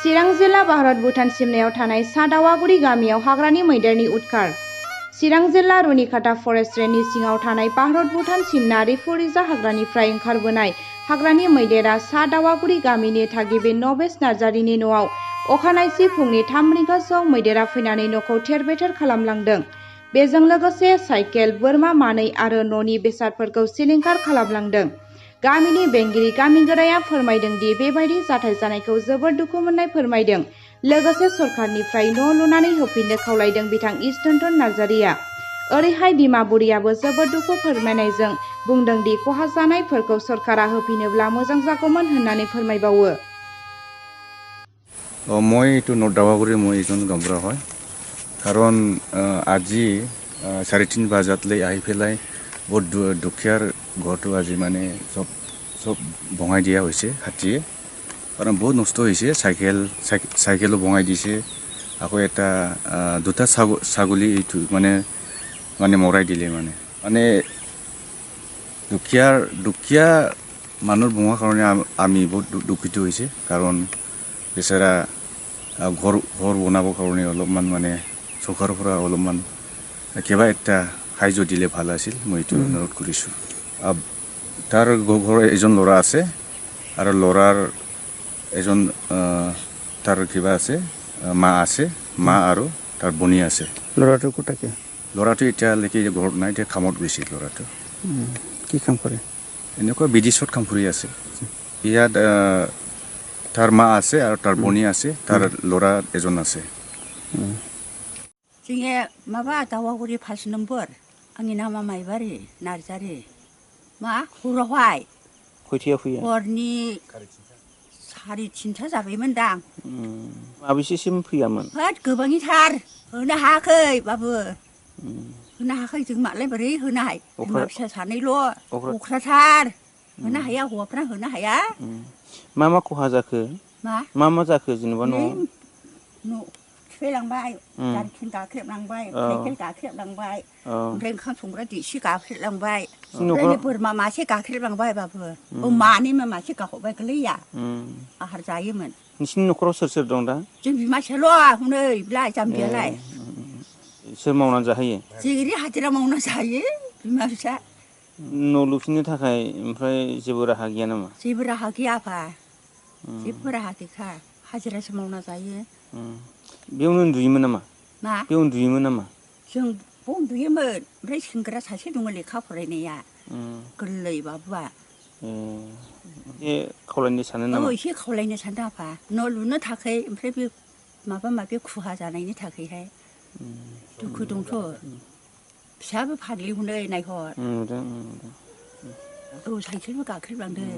चिरां जिल्ला भारत भुटान सिमनायाव थानाय सादावागुरि गामियाव हाग्रानि मैदेरनि उदखार। चिरां जिल्ला रुनिखाता फरेस्ट रेन्जनि सिङाव थानाय भारत भुटान सिमना रिफुरिजा हाग्रानिफ्राय ओंखारबोनाय हाग्रानि मैदेरा सादावागुरि गामिनि थागिबि नबेस नार्जारिनि न'आव अखानायसि फुंनि 3 रिंगासोआव मैदेरा फैनानै न'खौ थेर-बेथेर खालामलांदों। बेजों लोगोसे साइकेल, बोरमा मानै आरो न'नि बेसादफोरखौ सिलिंखार खालामलांदों। गामिनि बेंगिरि गामिगोराया फोरमायदों दि बेबायदि जाथाय जानायखौ जोबोद दुखु मोननाय फोरमायदों। लोगोसे सरकारनिफ्राय न' लुनानै होफिननो खावलायदों बिथां इस्टन्टन नार्जारिया। ओरैहाय बिमा बुरियाबो जोबोद दुखु फोरमायनायजों बुंदों दि खहा जानायफोरखौ सरकारा होफिनोब्ला मोजां जागौमोन होननानै फोरमायबावो। মই এইটো নদাৱাগুৰি মই এজন গাঁওবুঢ়া হয়। কাৰণ আজি 3:30 বজাতলৈ আহি পেলাই বহুত দুখীয়াৰ ঘৰটো আজি মানে চব বঙাই দিয়া হৈছে হাতীয়ে। কাৰণ বহুত নষ্ট হৈছে, চাইকেলো বঙাই দিছে। আকৌ এটা দুটা ছাগলী এইটো মানে মৰাই দিলে মানে দুখীয়া মানুহ বঙাৰ কাৰণে আমি বহুত দুখিত হৈছে। কাৰণ বেচাৰা ঘৰ বনাবৰ কাৰণে অলপমান মানে চৰকাৰৰ পৰা অলপমান কিবা এটা সাহায্য দিলে ভাল আছিল, মই এইটো অনুৰোধ কৰিছোঁ। তাৰ ঘৰৰ এজন ল'ৰা আছে আৰু ল'ৰাৰ এজন তাৰ কিবা আছে, মা আৰু তাৰ বনি আছে। ল'ৰাটো ক'ত থাকে? ল'ৰাটো এতিয়ালৈকে ঘৰত নাই, এতিয়া কামত গৈছে ল'ৰাটো। কি কাম কৰে? এনেকুৱা বিদেশত কাম কৰি আছে। ইয়াত তাৰ মা আছে আৰু তাৰ বনি আছে, তাৰ ল'ৰা এজন আছে। जोंनि माबा दावागुरि 5 नम्बर, आंनि नामा माइबारि नार्जारि। मा हरावहाय खयथायाव फैयो? हरनि 3:30 जाबायमोनदां। माबेसेसिम फैयामोन? होद गोबांथार होनो हायाखै बाबु, होनो हायाखै। जों मालाय बोरै होनो हाय, बिमा फिसा सानैल', अख्राथार होनो हाया, हौवाफ्रा होनो हाया। मा खहा जाखो? मा जाखो जेनेबा न' सिफायलांबाय, जारखिन गाख्रेबलांबाय, साइकेल गाख्रेबलांबाय, ओमफ्राय ओंखाम संग्रा देगसि गाख्रेबलांबाय, ओमफ्राय बोरमा मासे गाख्रेबलांबाय बाबु। मानैमोन, मासे गाहरबाय गोरलैया, आहार जायोमोन। नोंसिनि न'खराव सोर दं दा? जों बिमासेल' हनै बिलाय जाम्बियालाय। सोर मावनानै जाहोयो? जेरै हाजिरा मावना जायो बिमा फिसा। न' लुफिननो थाखाय ओमफ्राय जेबो राहा गैया नामा? जेबो राहा गैया आफा, जेबो राहा गैखा, हाजिरासो मावना जायो। बेयावनो उन्दुयोमोन नामा? मा? बेयाव उन्दुयोमोन नामा? जों बाव उन्दुयोमोन। ओमफ्राय सेंग्रा सासे दङ लेखा फरायनाया, गोरलै बाबुआ। एसे खावलायनो सानो नामा? एसे खावलायनो सानदों आफा, न' लुनो थाखाय। ओमफ्राय बे माबा खहा जानायनि थाखायहाय दुखु दंथ'। फिसाबो फाग्लि हनै नायहर। साइकेलबो गाख्रेबलांदों।